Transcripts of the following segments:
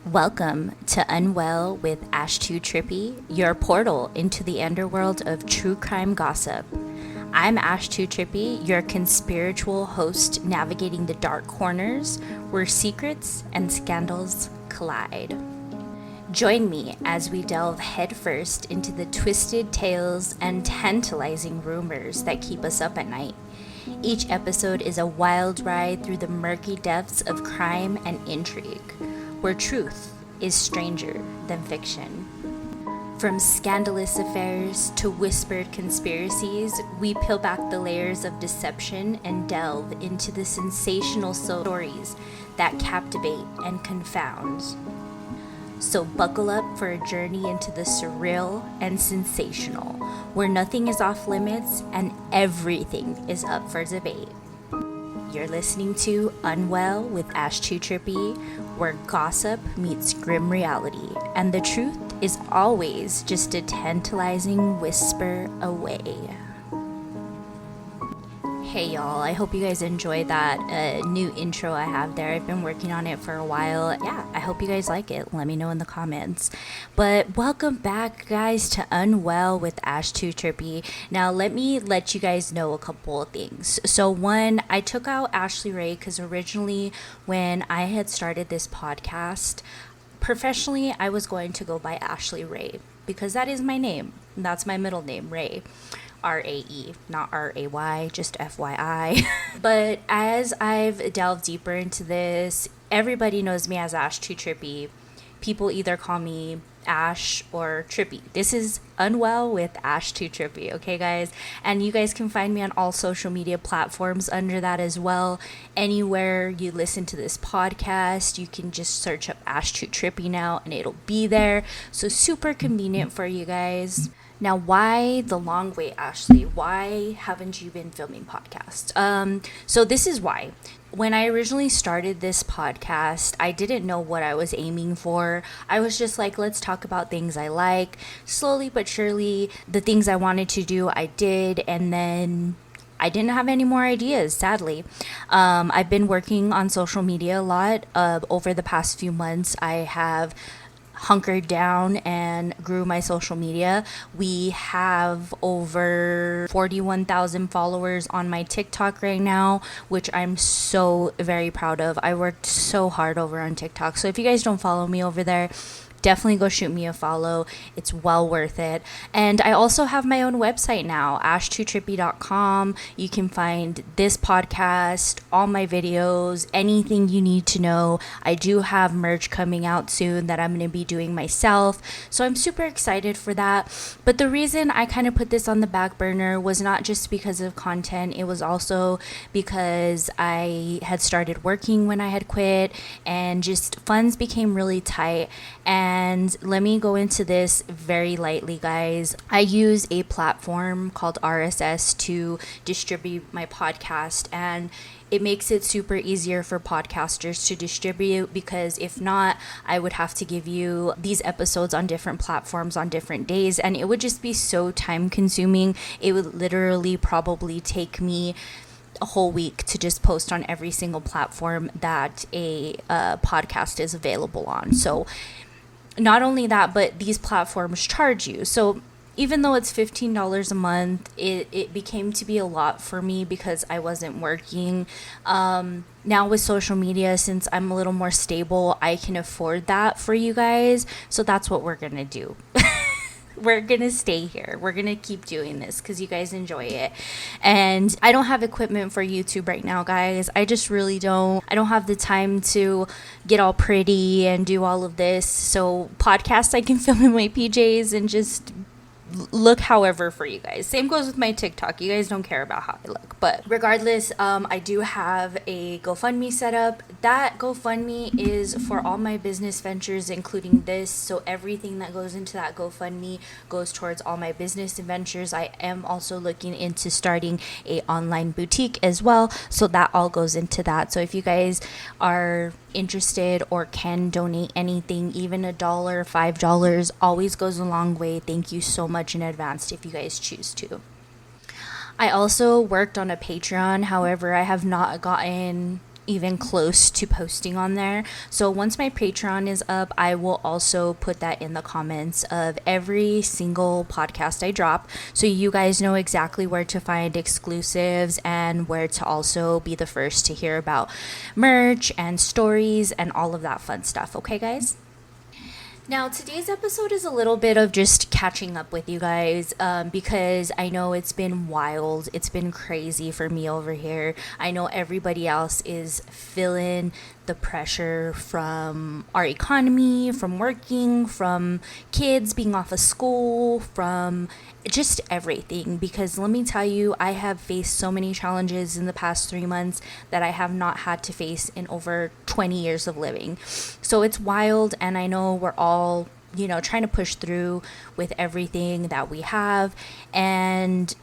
Welcome to Unwell with Ashtootrippy, your portal into the underworld of true crime gossip. I'm Ashtootrippy, your conspiritual host navigating the dark corners where secrets and scandals collide. Join me as we delve headfirst into the twisted tales and tantalizing rumors that keep us up at night. Each episode is a wild ride through the murky depths of crime and intrigue, where truth is stranger than fiction. From scandalous affairs to whispered conspiracies, we peel back the layers of deception and delve into the sensational stories that captivate and confound. So buckle up for a journey into the surreal and sensational, where nothing is off limits and everything is up for debate. You're listening to Unwell with Ashtootrippy, where gossip meets grim reality, and the truth is always just a tantalizing whisper away. Hey y'all, I hope you guys enjoyed that new intro I have there. I've been working on it for a while. Yeah, I hope you guys like it. Let me know in the comments. But welcome back, guys, to Unwell with Ashtootrippy. Now, let you guys know a couple of things. So one, I took out Ashley Ray because originally when I had started this podcast, professionally, I was going to go by Ashley Ray because that is my name. That's my middle name, Ray. R-A-E, not R-A-Y, just FYI. But as I've delved deeper into this, everybody knows me as Ashtootrippy. People either call me Ash or Trippy. This is Unwell with Ashtootrippy, okay, guys? And you guys can find me on all social media platforms under that as well. Anywhere you listen to this podcast, you can just search up Ashtootrippy now and it'll be there. So super convenient for you guys. Now, why the long wait, Ashley? Why haven't you been filming podcasts? So this is why. When I originally started this podcast, I didn't know what I was aiming for. I was just like, let's talk about things I like. Slowly but surely, the things I wanted to do, I did. And then I didn't have any more ideas, sadly. I've been working on social media a lot. Over the past few months, I have hunkered down and grew my social media. We have over 41,000 followers on my TikTok right now, which I'm so very proud of. I worked so hard over on TikTok. So if you guys don't follow me over there, definitely go shoot me a follow. It's well worth it. And I also have my own website now, ashtootrippy.com. You can find this podcast, all my videos, anything you need to know. I do have merch coming out soon that I'm going to be doing myself. So I'm super excited for that. But the reason I kind of put this on the back burner was not just because of content. It was also because I had started working when I had quit and just funds became really tight. And let me go into this very lightly, guys. I use a platform called RSS to distribute my podcast, and it makes it super easier for podcasters to distribute, because if not, I would have to give you these episodes on different platforms on different days, and it would just be so time consuming. It would literally probably take me a whole week to just post on every single platform that a podcast is available on. So not only that, but these platforms charge you. So even though it's $15 a month, it became to be a lot for me because I wasn't working. Now with social media, since I'm a little more stable, I can afford that for you guys. So that's what we're going to do. We're going to stay here. We're going to keep doing this because you guys enjoy it. And I don't have equipment for YouTube right now, guys. I just really don't. I don't have the time to get all pretty and do all of this. So podcasts, I can film in my PJs and just look however for you guys. Same goes with my TikTok. You guys don't care about how I look. But regardless, I do have a GoFundMe set up. That GoFundMe is for all my business ventures, including this. So everything that goes into that GoFundMe goes towards all my business ventures. I am also looking into starting a online boutique as well. So that all goes into that. So if you guys are interested or can donate anything, even $1, $5, always goes a long way. Thank you so much in advance if you guys choose to. I also worked on a Patreon. However, I have not gotten even close to posting on there. So once my Patreon is up, I will also put that in the comments of every single podcast I drop, so you guys know exactly where to find exclusives and where to also be the first to hear about merch and stories and all of that fun stuff. Okay, guys? Now, today's episode is a little bit of just catching up with you guys because I know it's been wild. It's been crazy for me over here. I know everybody else is feeling the pressure from our economy, from working, from kids being off of school, from just everything. Because let me tell you, I have faced so many challenges in the past 3 months that I have not had to face in over 20 years of living. So it's wild, and I know we're all, trying to push through with everything that we have, and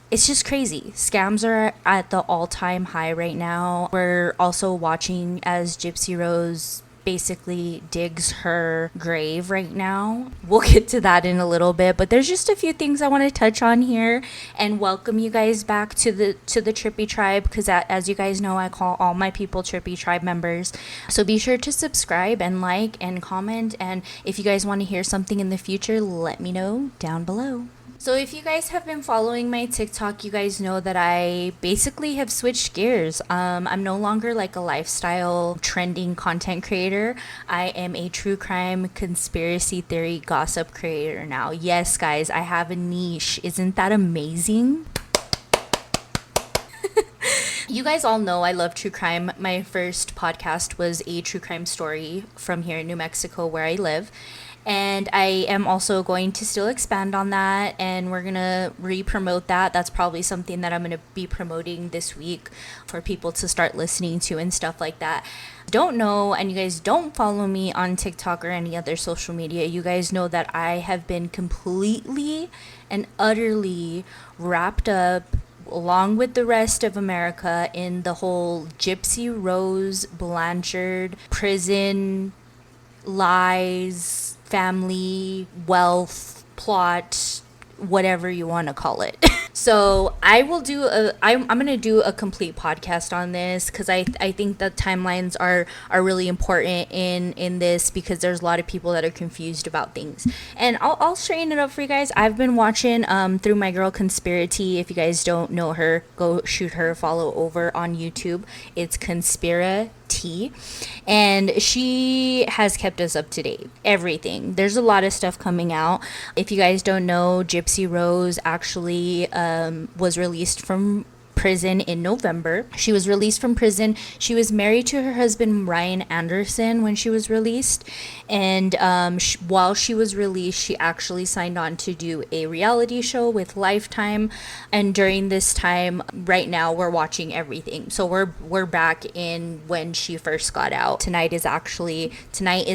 it's just crazy. Scams are at the all-time high right now. We're also watching as Gypsy Rose basically digs her grave right now. We'll get to that in a little bit, but there's just a few things I want to touch on here and welcome you guys back to the Trippy Tribe, because as you guys know, I call all my people Trippy Tribe members. So be sure to subscribe and like and comment, and if you guys want to hear something in the future, let me know down below. So if you guys have been following my TikTok, you guys know that I basically have switched gears. I'm no longer like a lifestyle trending content creator. I am a true crime, conspiracy theory, gossip creator now. Yes, guys, I have a niche. Isn't that amazing? You guys all know I love true crime. My first podcast was a true crime story from here in New Mexico, where I live. And I am also going to still expand on that, and we're going to re-promote that. That's probably something that I'm going to be promoting this week for people to start listening to and stuff like that. Don't know, and you guys don't follow me on TikTok or any other social media, you guys know that I have been completely and utterly wrapped up, along with the rest of America, in the whole Gypsy Rose Blanchard prison lies, family, wealth, plot, whatever you want to call it. So I will I'm going to do a complete podcast on this, because I think the timelines are really important in this, because there's a lot of people that are confused about things. And I'll straighten it up for you guys. I've been watching through my girl Conspiracy. If you guys don't know her, go shoot her a follow over on YouTube. It's Conspira T, and she has kept us up to date. Everything. There's a lot of stuff coming out. If you guys don't know, Gypsy Rose actually was released from prison in November. She was released from prison. She was married to her husband Ryan Anderson when she was released, and while she was released, she actually signed on to do a reality show with Lifetime. And during this time, right now, we're watching everything. So we're back in when she first got out. Tonight is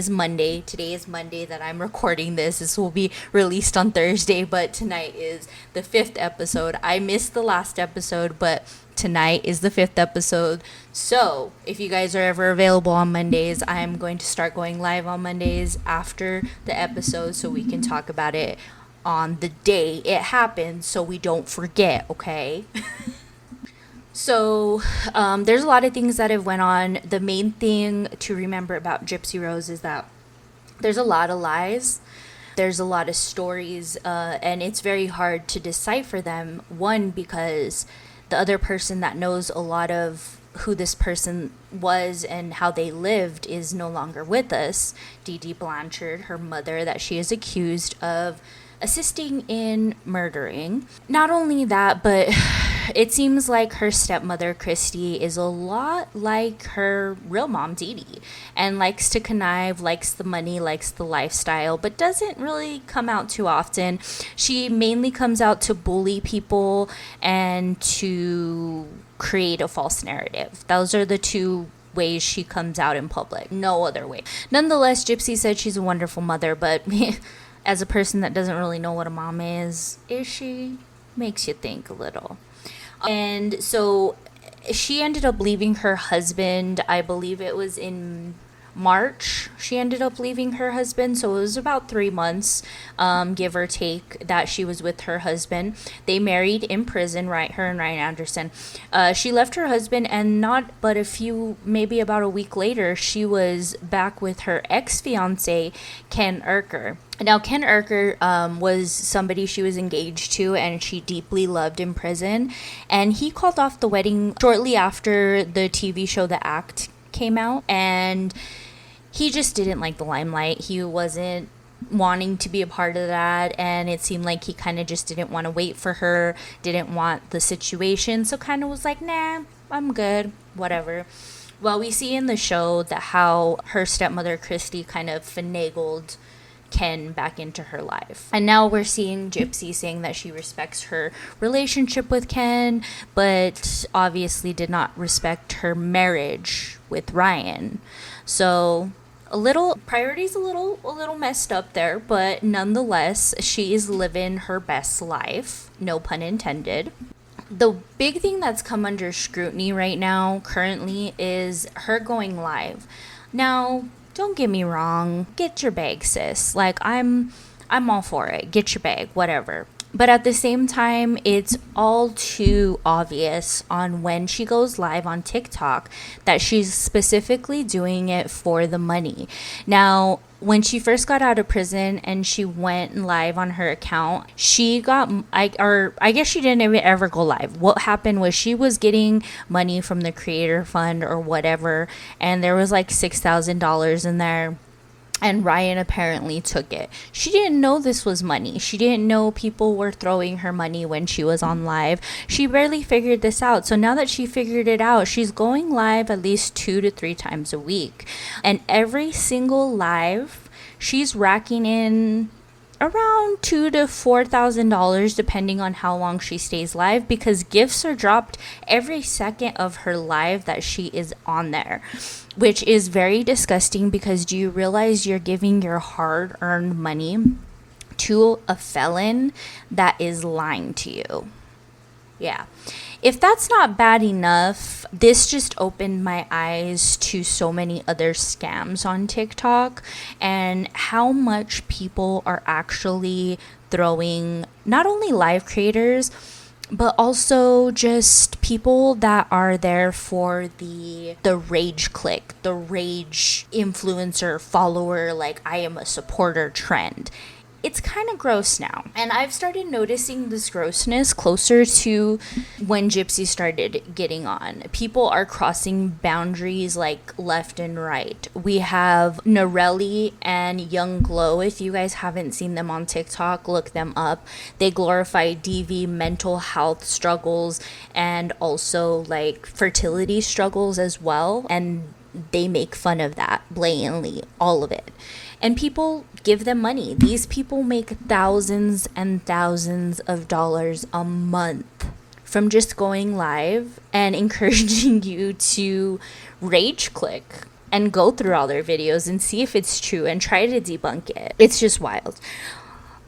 Monday. Today is Monday that I'm recording this. This will be released on Thursday, but tonight is the 5th episode. I missed the last episode, but tonight is the 5th episode. So if you guys are ever available on Mondays, I'm going to start going live on Mondays after the episode, so we can talk about it on the day it happens, so we don't forget, okay? So there's a lot of things that have went on. The main thing to remember about Gypsy Rose is that there's a lot of lies. There's a lot of stories, and it's very hard to decipher them. One, because the other person that knows a lot of who this person was and how they lived is no longer with us. Dee Dee Blanchard, her mother, that she is accused of assisting in murdering. Not only that, but it seems like her stepmother, Christy, is a lot like her real mom, Dee Dee, and likes to connive, likes the money, likes the lifestyle, but doesn't really come out too often. She mainly comes out to bully people and to create a false narrative. Those are the two ways she comes out in public. No other way. Nonetheless, Gypsy said she's a wonderful mother, but as a person that doesn't really know what a mom is she? Makes you think a little. And so she ended up leaving her husband, I believe it was in March, she ended up leaving her husband. So it was about 3 months, give or take, that she was with her husband. They married in prison, right? Her and Ryan Anderson. She left her husband, and not but maybe about a week later, she was back with her ex-fiance, Ken Urker. Now, Ken Urker was somebody she was engaged to and she deeply loved in prison. And he called off the wedding shortly after the TV show The Act came out. And he just didn't like the limelight. He wasn't wanting to be a part of that. And it seemed like he kind of just didn't want to wait for her, didn't want the situation. So kind of was like, nah, I'm good, whatever. Well, we see in the show that how her stepmother, Christy, kind of finagled Ken back into her life. And now we're seeing Gypsy saying that she respects her relationship with Ken, but obviously did not respect her marriage with Ryan. So priorities a little messed up there, but nonetheless, she is living her best life, no pun intended. The big thing that's come under scrutiny right now currently is her going live. Now, don't get me wrong, get your bag, sis. Like, I'm all for it. Get your bag, whatever. But at the same time, it's all too obvious on when she goes live on TikTok that she's specifically doing it for the money. Now, when she first got out of prison and she went live on her account, I guess she didn't even ever go live. What happened was she was getting money from the creator fund or whatever, and there was like $6,000 in there. And Ryan apparently took it. She didn't know this was money. She didn't know people were throwing her money when she was on live. She barely figured this out. So now that she figured it out, she's going live at least 2 to 3 times a week. And every single live, she's racking in around $2,000 to $4,000 depending on how long she stays live, because gifts are dropped every second of her live that she is on there, which is very disgusting, because do you realize you're giving your hard-earned money to a felon that is lying to you? Yeah. If that's not bad enough, this just opened my eyes to so many other scams on TikTok and how much people are actually throwing not only live creators, but also just people that are there for the rage click, the rage influencer follower, like I am a supporter trend. It's kind of gross now. And I've started noticing this grossness closer to when Gypsy started getting on. People are crossing boundaries like left and right. We have Norelli and Young Glow. If you guys haven't seen them on TikTok, look them up. They glorify DV, mental health struggles, and also like fertility struggles as well. And they make fun of that blatantly, all of it. And people give them money. These people make thousands and thousands of dollars a month from just going live and encouraging you to rage click and go through all their videos and see if it's true and try to debunk it. It's just wild.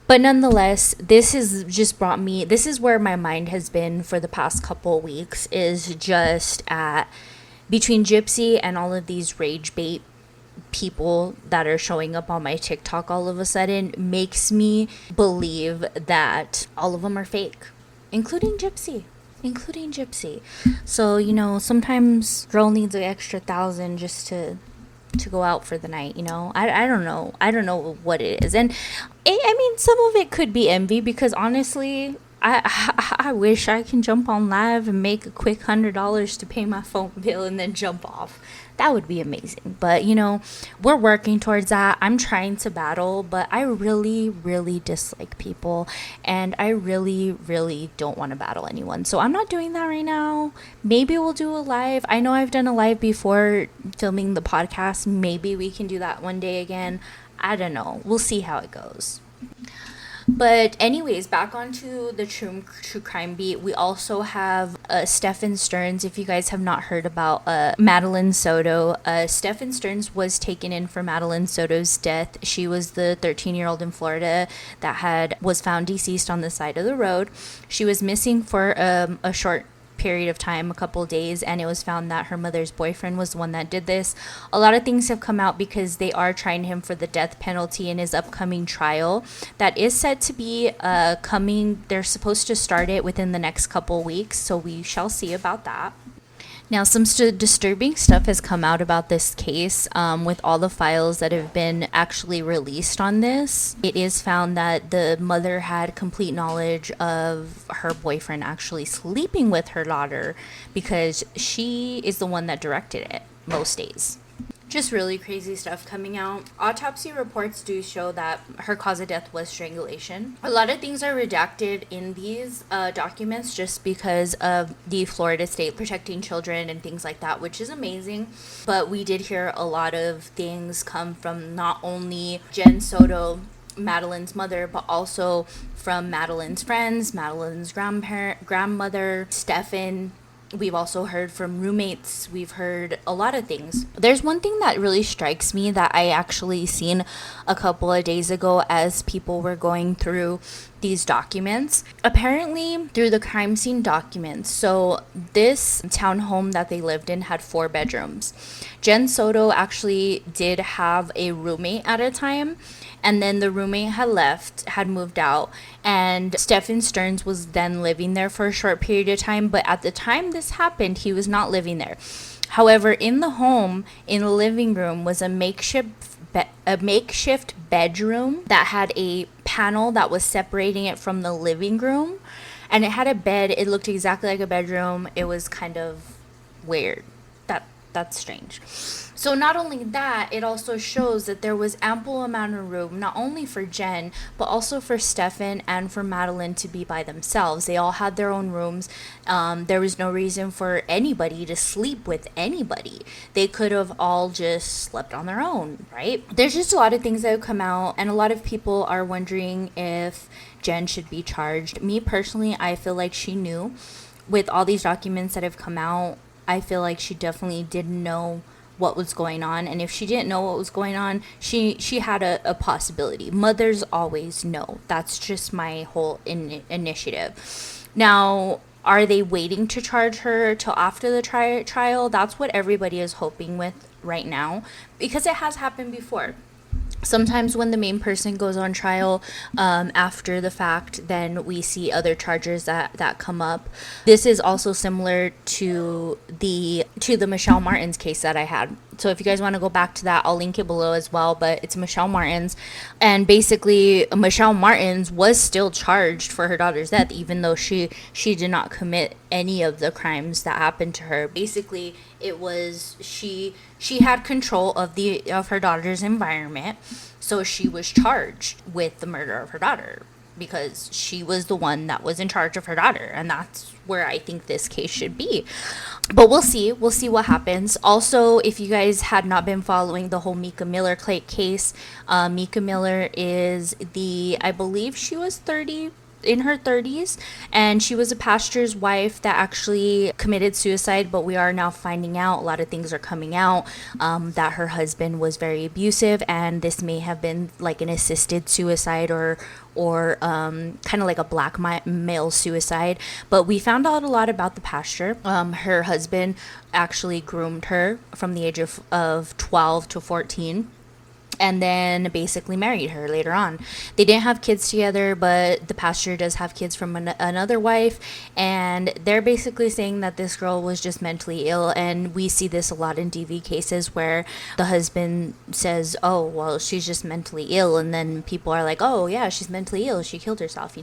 But nonetheless, this is where my mind has been for the past couple weeks, is just at between Gypsy and all of these rage bait people that are showing up on my TikTok all of a sudden makes me believe that all of them are fake, including Gypsy. So, sometimes girl needs an extra 1,000 just to go out for the night, I don't know what it is. And I mean, some of it could be envy, because honestly, I wish I can jump on live and make a quick $100 to pay my phone bill and then jump off. That would be amazing. But, we're working towards that. I'm trying to battle, but I really, really dislike people. And I really, really don't want to battle anyone. So I'm not doing that right now. Maybe we'll do a live. I know I've done a live before filming the podcast. Maybe we can do that one day again. I don't know. We'll see how it goes. But anyways, back onto the true crime beat. We also have Stephen Stearns. If you guys have not heard about Madeline Soto, Stephen Stearns was taken in for Madeline Soto's death. She was the 13-year-old in Florida that was found deceased on the side of the road. She was missing for a short period of time, a couple days, and it was found that her mother's boyfriend was the one that did this. A lot of things have come out because they are trying him for the death penalty in his upcoming trial that is set to be coming. They're supposed to start it within the next couple weeks, so we shall see about that. Now, some disturbing stuff has come out about this case with all the files that have been actually released on this. It is found that the mother had complete knowledge of her boyfriend actually sleeping with her daughter because she is the one that directed it most days. Just really crazy stuff coming out. Autopsy reports do show that her cause of death was strangulation. A lot of things are redacted in these documents just because of the Florida state protecting children and things like that, which is amazing. But we did hear a lot of things come from not only Jen Soto, Madeline's mother, but also from Madeline's friends, Madeline's grandmother, Stefan. We've also heard from roommates. We've heard a lot of things. There's one thing that really strikes me that I actually seen a couple of days ago as people were going through these documents. Apparently, through the crime scene documents, so this townhome that they lived in had 4 bedrooms. Jen Soto actually did have a roommate at a time, and then the roommate had moved out, and Stephen Stearns was then living there for a short period of time, but at the time this happened, he was not living there. However, in the home, in the living room, was a makeshift bedroom that had a panel that was separating it from the living room, and it had a bed. It looked exactly like a bedroom. It was kind of weird. That's strange. So not only that, it also shows that there was ample amount of room, not only for Jen, but also for Stefan and for Madeline to be by themselves. They all had their own rooms. There was no reason for anybody to sleep with anybody. They could have all just slept on their own, right? There's just a lot of things that have come out, and a lot of people are wondering if Jen should be charged. Me personally, I feel like she knew. With all these documents that have come out, I feel like she definitely didn't know what was going on, and if she didn't know what was going on, she had a possibility. Mothers always know. That's just my whole initiative. Now, are they waiting to charge her till after the trial? That's what everybody is hoping with right now, because it has happened before. Sometimes when the main person goes on trial after the fact, then we see other charges that come up. This is also similar to the Michelle Martins case that I had. So if you guys want to go back to that, I'll link it below as well. But it's Michelle Martins, and basically Michelle Martins was still charged for her daughter's death, even though she did not commit any of the crimes that happened to her. Basically, it was she had control of her daughter's environment, so she was charged with the murder of her daughter because she was the one that was in charge of her daughter, and that's where I think this case should be. But we'll see what happens. Also, if you guys had not been following the whole Mika Miller case, Mika Miller is I believe she was in her 30s, and she was a pastor's wife that actually committed suicide, but we are now finding out, a lot of things are coming out, that her husband was very abusive, and this may have been like an assisted suicide or kind of like a blackmail suicide. But we found out a lot about the pastor. Her husband actually groomed her from the age of 12 to 14, and then basically married her later on. They didn't have kids together, but the pastor does have kids from another wife, and they're basically saying that this girl was just mentally ill. And we see this a lot in DV cases where the husband says, oh, well, she's just mentally ill, and then people are like, oh yeah, she's mentally ill, she killed herself.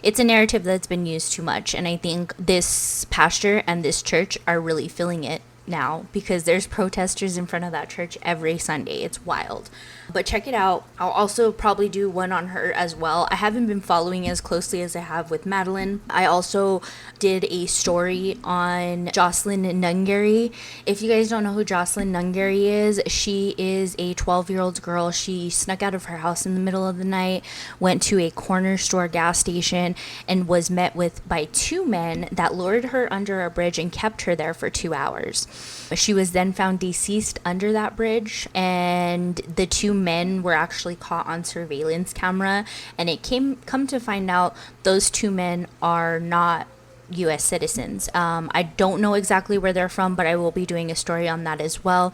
It's a narrative that's been used too much, and I think this pastor and this church are really feeling it now, because there's protesters in front of that church every Sunday. It's wild. But check it out. I'll also probably do one on her as well. I haven't been following as closely as I have with Madeline. I also did a story on Jocelyn Nungary. If you guys don't know who Jocelyn Nungary is, she is a 12-year-old girl. She snuck out of her house in the middle of the night, went to a corner store gas station, and was met by 2 men that lured her under a bridge and kept her there for 2 hours. She was then found deceased under that bridge, and the 2 men were actually caught on surveillance camera, and it come to find out those 2 men are not US citizens. I don't know exactly where they're from, but I will be doing a story on that as well.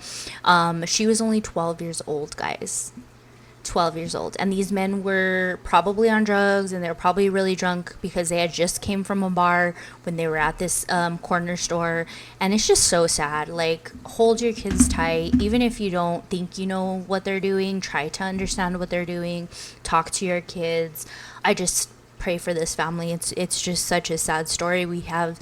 She was only 12 years old, guys. 12 years old, and these men were probably on drugs, and they were probably really drunk because they had just came from a bar when they were at this corner store. And it's just so sad. Like, hold your kids tight. Even if you don't think you know what they're doing, try to understand what they're doing. Talk to your kids. I just pray for this family. It's just such a sad story. We have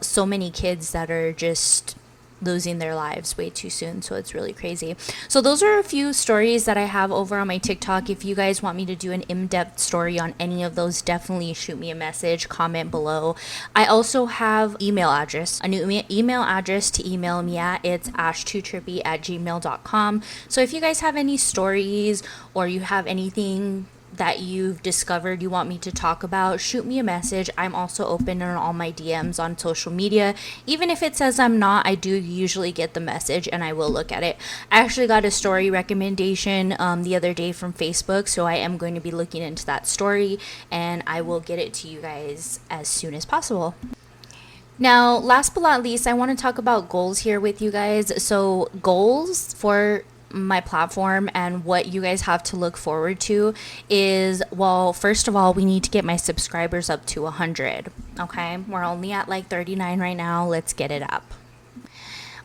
so many kids that are just losing their lives way too soon, so it's really crazy. So those are a few stories that I have over on my TikTok. If you guys want me to do an in-depth story on any of those, definitely shoot me a message, comment below. I also have email address, a new email address to email me at. It's ashtootrippy@gmail.com. So if you guys have any stories, or you have anything that you've discovered you want me to talk about, shoot me a message. I'm also open on all my DMs on social media. Even if it says I'm not, I do usually get the message and I will look at it. I actually got a story recommendation the other day from Facebook, so I am going to be looking into that story, and I will get it to you guys as soon as possible. Now, last but not least, I want to talk about goals here with you guys. So goals for my platform and what you guys have to look forward to is, well, first of all, we need to get my subscribers up to 100. Okay, we're only at like 39 right now. Let's get it up.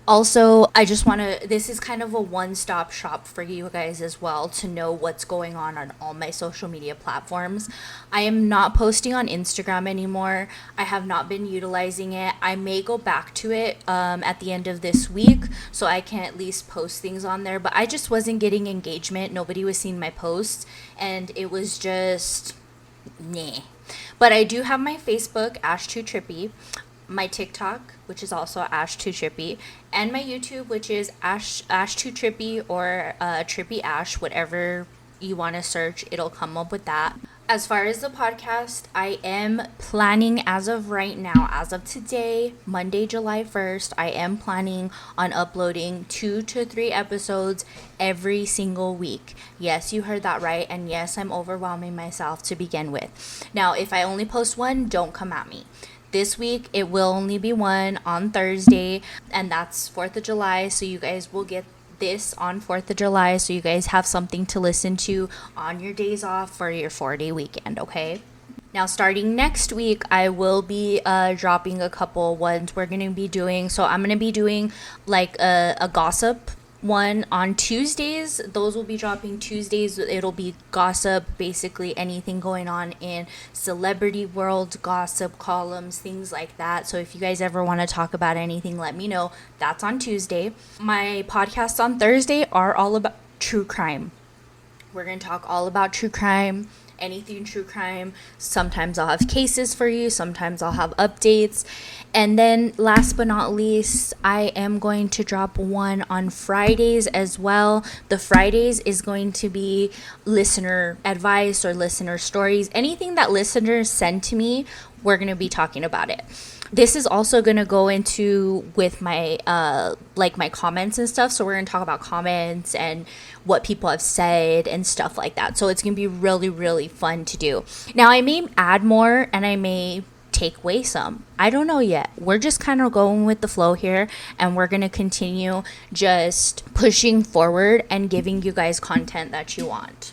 Also, I just want to, this is kind of a one-stop shop for you guys as well to know what's going on all my social media platforms. I am not posting on Instagram anymore. I have not been utilizing it. I may go back to it at the end of this week, so I can at least post things on there, but I just wasn't getting engagement. Nobody was seeing my posts, and it was just, nah. But I do have my Facebook, Ashtootrippy, my TikTok, which is also Ashtootrippy, and my YouTube, which is Ashtootrippy or Trippy Ash, whatever you want to search, it'll come up with that. As far as the podcast, I am planning as of right now, as of today, Monday, July 1st, I am planning on uploading 2 to 3 episodes every single week. Yes, you heard that right. And yes, I'm overwhelming myself to begin with. Now, if I only post one, don't come at me. This week, it will only be one on Thursday, and that's 4th of July, so you guys will get this on 4th of July, so you guys have something to listen to on your days off for your 4-day weekend, okay? Now, starting next week, I will be dropping a couple ones we're going to be doing. So I'm going to be doing like a gossip one on Tuesdays. Those will be dropping Tuesdays. It'll be gossip, basically anything going on in celebrity world, gossip columns, things like that. So if you guys ever want to talk about anything, let me know. That's on Tuesday. My podcasts on Thursday are all about true crime. We're going to talk all about true crime, anything true crime. Sometimes I'll have cases for you, sometimes I'll have updates. And then last but not least, I am going to drop one on Fridays as well. The Fridays is going to be listener advice or listener stories. Anything that listeners send to me, we're going to be talking about it. This is also going to go into with my like my comments and stuff. So we're going to talk about comments and what people have said and stuff like that. So it's going to be really, really fun to do. Now, I may add more and I may take away some. I don't know yet. We're just kind of going with the flow here, and we're going to continue just pushing forward and giving you guys content that you want.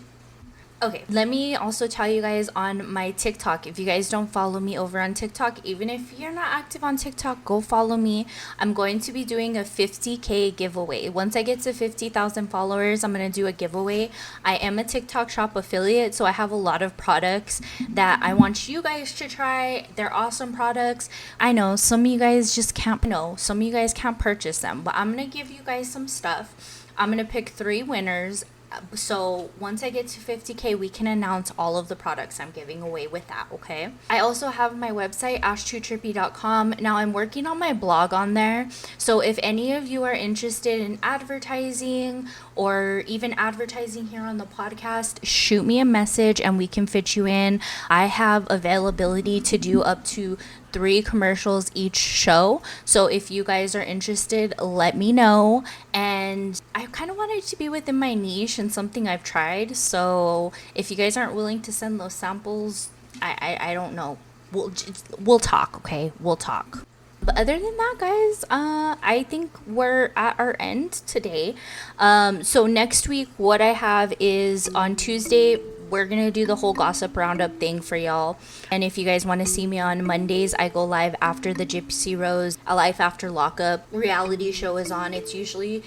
Okay, let me also tell you guys on my TikTok. If you guys don't follow me over on TikTok, even if you're not active on TikTok, go follow me. I'm going to be doing a 50K giveaway. Once I get to 50,000 followers, I'm going to do a giveaway. I am a TikTok shop affiliate, so I have a lot of products that I want you guys to try. They're awesome products. I know some of you guys just can't know. Some of you guys can't purchase them, but I'm going to give you guys some stuff. I'm going to pick 3 winners. So once I get to 50K, we can announce all of the products I'm giving away with that, okay? I also have my website, ashtootrippy.com. Now, I'm working on my blog on there. So if any of you are interested in advertising or even advertising here on the podcast, shoot me a message and we can fit you in. I have availability to do up to 3 commercials each show. So if you guys are interested, let me know. And I kind of wanted to be within my niche and something I've tried. So if you guys aren't willing to send those samples, I don't know. we'll talk, okay? We'll talk. But other than that, guys, I think we're at our end today. So next week, what I have is on Tuesday, we're going to do the whole gossip roundup thing for y'all. And if you guys want to see me on Mondays, I go live after the Gypsy Rose, A Life After Lockup reality show is on. It usually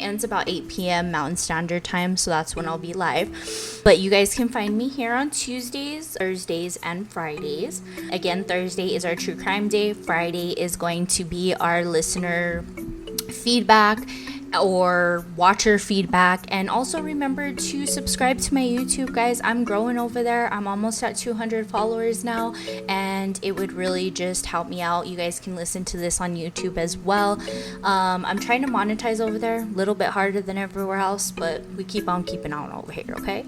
ends about 8 p.m. Mountain Standard Time, so that's when I'll be live. But you guys can find me here on Tuesdays, Thursdays, and Fridays. Again, Thursday is our true crime day. Friday is going to be our listener feedback or watcher feedback. And also remember to subscribe to my YouTube, guys. I'm growing over there. I'm almost at 200 followers now, and it would really just help me out. You guys can listen to this on YouTube as well. I'm trying to monetize over there, a little bit harder than everywhere else, but we keep on keeping on over here, okay?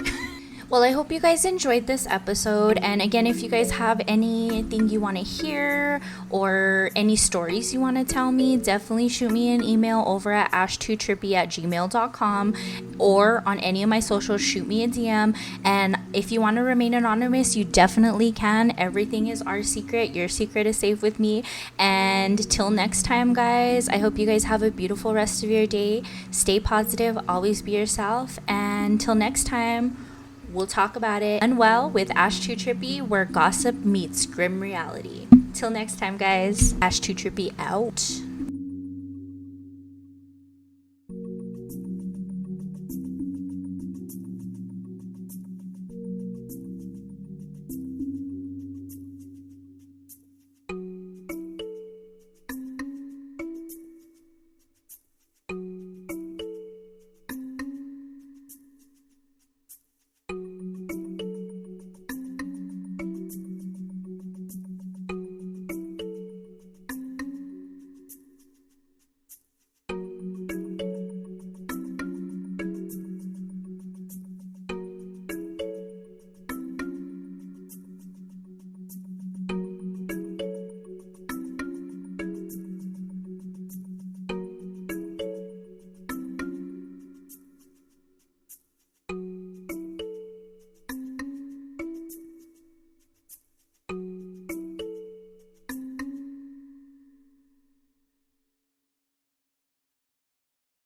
Well, I hope you guys enjoyed this episode. And again, if you guys have anything you want to hear or any stories you want to tell me, definitely shoot me an email over at ashtootrippy@gmail.com, or on any of my socials, shoot me a DM. And if you want to remain anonymous, you definitely can. Everything is our secret. Your secret is safe with me. And till next time, guys, I hope you guys have a beautiful rest of your day. Stay positive. Always be yourself. And till next time, we'll talk about it. Unwell with Ashtootrippy, where gossip meets grim reality. Till next time, guys. Ashtootrippy out.